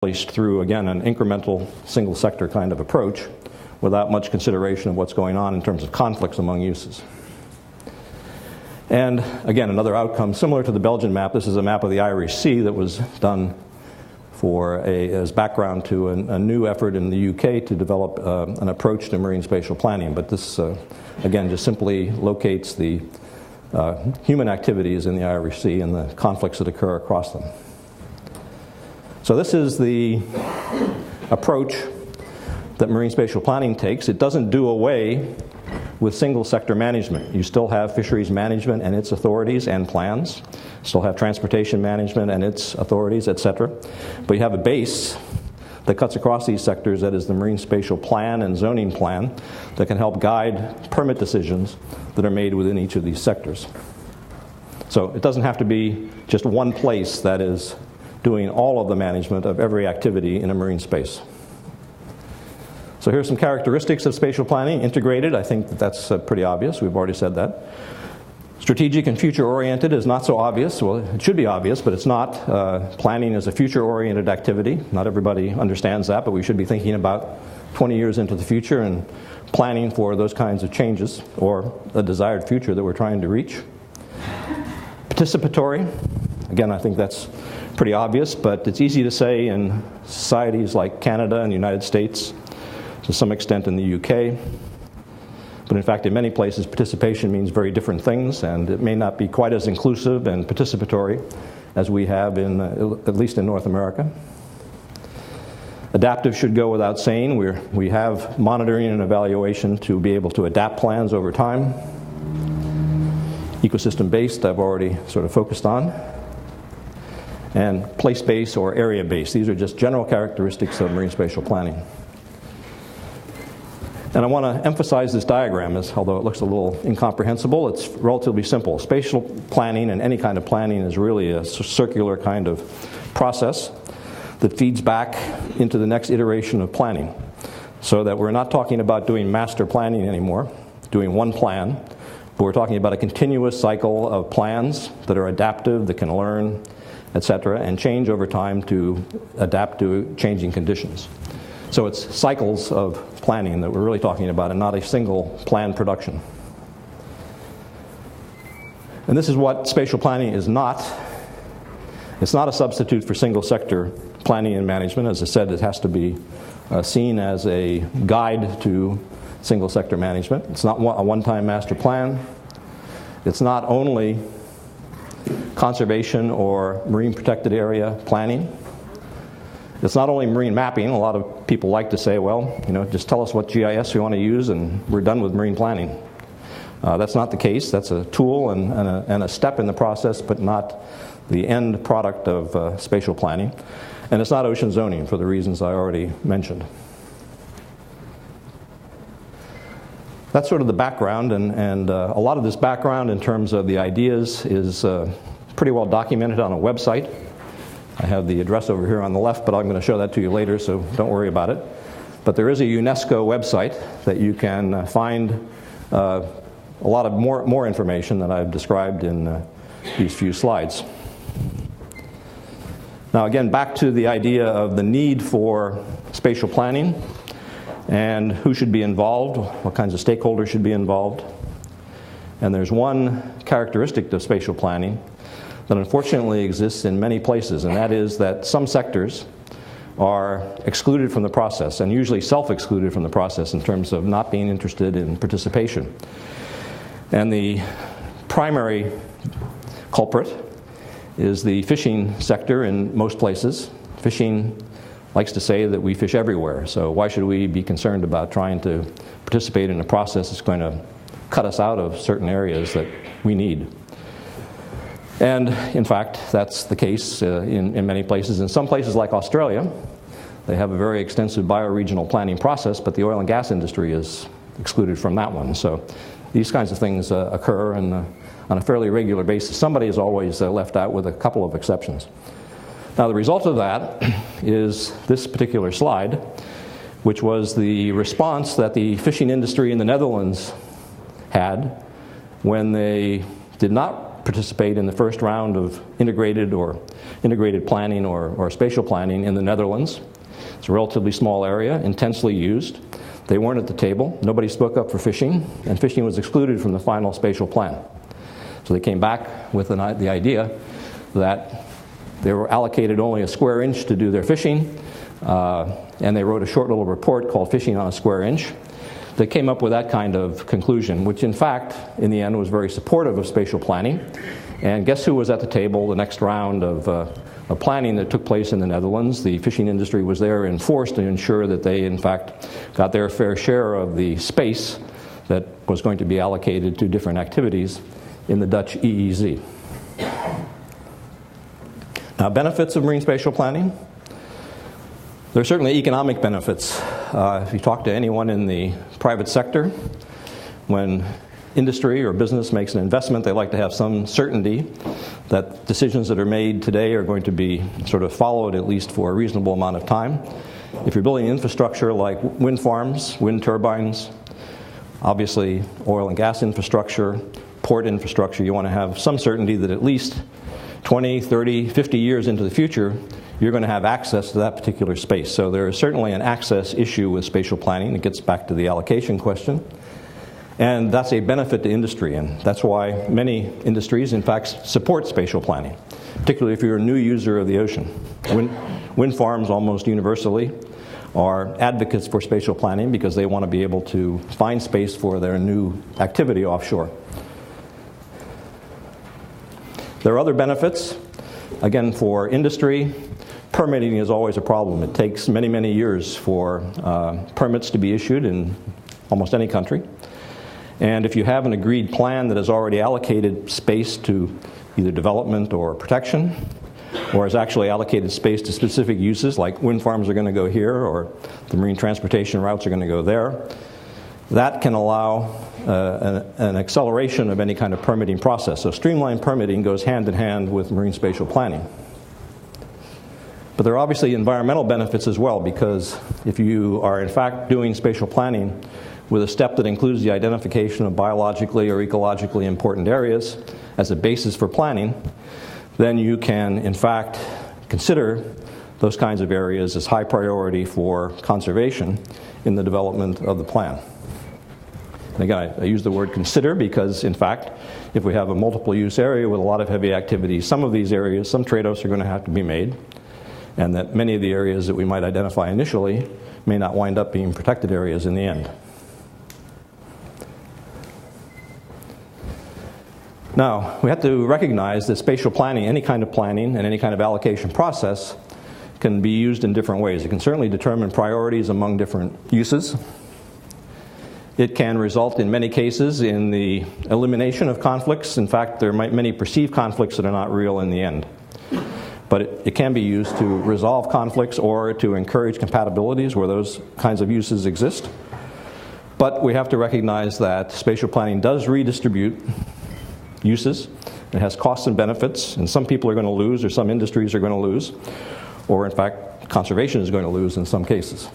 through, again, an incremental single sector kind of approach without much consideration of what's going on in terms of conflicts among uses. And again, another outcome similar to the Belgian map. This is a map of the Irish Sea that was done as background to a new effort in the UK to develop an approach to marine spatial planning. But this, again, just simply locates the human activities in the Irish Sea and the conflicts that occur across them. So this is the approach that marine spatial planning takes. It doesn't do away with single sector management. You still have fisheries management and its authorities and plans. Still have transportation management and its authorities, etc. But you have a base that cuts across these sectors, that is the marine spatial plan and zoning plan, that can help guide permit decisions that are made within each of these sectors. So it doesn't have to be just one place that is doing all of the management of every activity in a marine space. So here's some characteristics of spatial planning. Integrated, I think that's pretty obvious. We've already said that. Strategic and future-oriented is not so obvious. Well, it should be obvious, but it's not. Planning is a future-oriented activity. Not everybody understands that, but we should be thinking about 20 years into the future and planning for those kinds of changes or a desired future that we're trying to reach. Participatory. Again, I think that's pretty obvious, but it's easy to say in societies like Canada and the United States, to some extent in the UK. But in fact, in many places, participation means very different things, and it may not be quite as inclusive and participatory as we have in, at least in North America. Adaptive should go without saying. We have monitoring and evaluation to be able to adapt plans over time. Ecosystem-based, I've already sort of focused on. And place-based or area-based. These are just general characteristics of marine spatial planning. And I want to emphasize this diagram, although it looks a little incomprehensible, it's relatively simple. Spatial planning and any kind of planning is really a circular kind of process that feeds back into the next iteration of planning. So that we're not talking about doing master planning anymore, doing one plan, but we're talking about a continuous cycle of plans that are adaptive, that can learn, etc., and change over time to adapt to changing conditions. So it's cycles of planning that we're really talking about and not a single plan production. And this is what spatial planning is not. It's not a substitute for single sector planning and management. As I said, it has to be seen as a guide to single sector management. It's not a one-time master plan. It's not only conservation or marine protected area planning. It's not only marine mapping. A lot of people like to say, well, just tell us what GIS we want to use and we're done with marine planning. That's not the case. That's a tool and a step in the process, but not the end product of spatial planning. And it's not ocean zoning for the reasons I already mentioned. That's sort of the background, and a lot of this background in terms of the ideas is pretty well documented on a website. I have the address over here on the left, but I'm going to show that to you later, so don't worry about it. But there is a UNESCO website that you can find a lot of more information that I've described in these few slides. Now again, back to the idea of the need for spatial planning and who should be involved, what kinds of stakeholders should be involved. And there's one characteristic of spatial planning that unfortunately exists in many places, and that is that some sectors are excluded from the process, and usually self-excluded from the process in terms of not being interested in participation. And the primary culprit is the fishing sector in most places. Fishing likes to say that we fish everywhere, so why should we be concerned about trying to participate in a process that's going to cut us out of certain areas that we need? And in fact, that's the case in many places. In some places like Australia, they have a very extensive bioregional planning process, but the oil and gas industry is excluded from that one. So these kinds of things occur on a fairly regular basis. Somebody is always left out, with a couple of exceptions. Now the result of that is this particular slide, which was the response that the fishing industry in the Netherlands had when they did not participate in the first round of integrated planning or spatial planning in the Netherlands. It's a relatively small area, intensely used. They weren't at the table. Nobody spoke up for fishing, and fishing was excluded from the final spatial plan. So they came back with the idea that they were allocated only a square inch to do their fishing, and they wrote a short little report called Fishing on a Square Inch. They came up with that kind of conclusion, which in fact, in the end, was very supportive of spatial planning. And guess who was at the table the next round of planning that took place in the Netherlands? The fishing industry was there in force to ensure that they, in fact, got their fair share of the space that was going to be allocated to different activities in the Dutch EEZ. Now, benefits of marine spatial planning. There are certainly economic benefits. If you talk to anyone in the private sector, when industry or business makes an investment, they like to have some certainty that decisions that are made today are going to be sort of followed at least for a reasonable amount of time. If you're building infrastructure like wind farms, wind turbines, obviously oil and gas infrastructure, port infrastructure, you want to have some certainty that at least 20, 30, 50 years into the future, you're going to have access to that particular space. So there is certainly an access issue with spatial planning. It gets back to the allocation question. And that's a benefit to industry, and that's why many industries, in fact, support spatial planning, particularly if you're a new user of the ocean. Wind farms almost universally are advocates for spatial planning because they want to be able to find space for their new activity offshore. There are other benefits. Again, for industry, permitting is always a problem. It takes many, many years for permits to be issued in almost any country. And if you have an agreed plan that has already allocated space to either development or protection, or has actually allocated space to specific uses, like wind farms are going to go here, or the marine transportation routes are going to go there, that can allow an acceleration of any kind of permitting process. So streamlined permitting goes hand in hand with marine spatial planning. But there are obviously environmental benefits as well, because if you are in fact doing spatial planning with a step that includes the identification of biologically or ecologically important areas as a basis for planning, then you can in fact consider those kinds of areas as high priority for conservation in the development of the plan. And again, I use the word consider because, in fact, if we have a multiple use area with a lot of heavy activity, some of these areas, some trade-offs are going to have to be made, and that many of the areas that we might identify initially may not wind up being protected areas in the end. Now, we have to recognize that spatial planning, any kind of planning and any kind of allocation process, can be used in different ways. It can certainly determine priorities among different uses. It can result in many cases in the elimination of conflicts. In fact, there might be many perceived conflicts that are not real in the end. But it can be used to resolve conflicts or to encourage compatibilities where those kinds of uses exist. But we have to recognize that spatial planning does redistribute uses. It has costs and benefits, and some people are going to lose, or some industries are going to lose, or in fact, conservation is going to lose in some cases.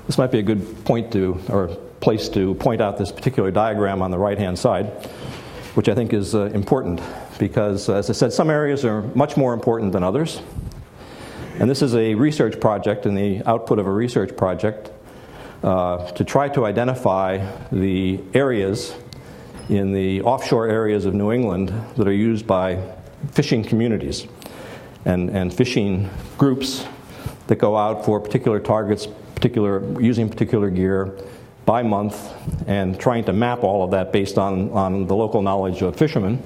This might be a good point to, or place to point out this particular diagram on the right-hand side, which I think is important because, as I said, some areas are much more important than others. And this is a research project and the output of a research project to try to identify the areas in the offshore areas of New England that are used by fishing communities and fishing groups that go out for particular targets, using particular gear by month, and trying to map all of that based on the local knowledge of fishermen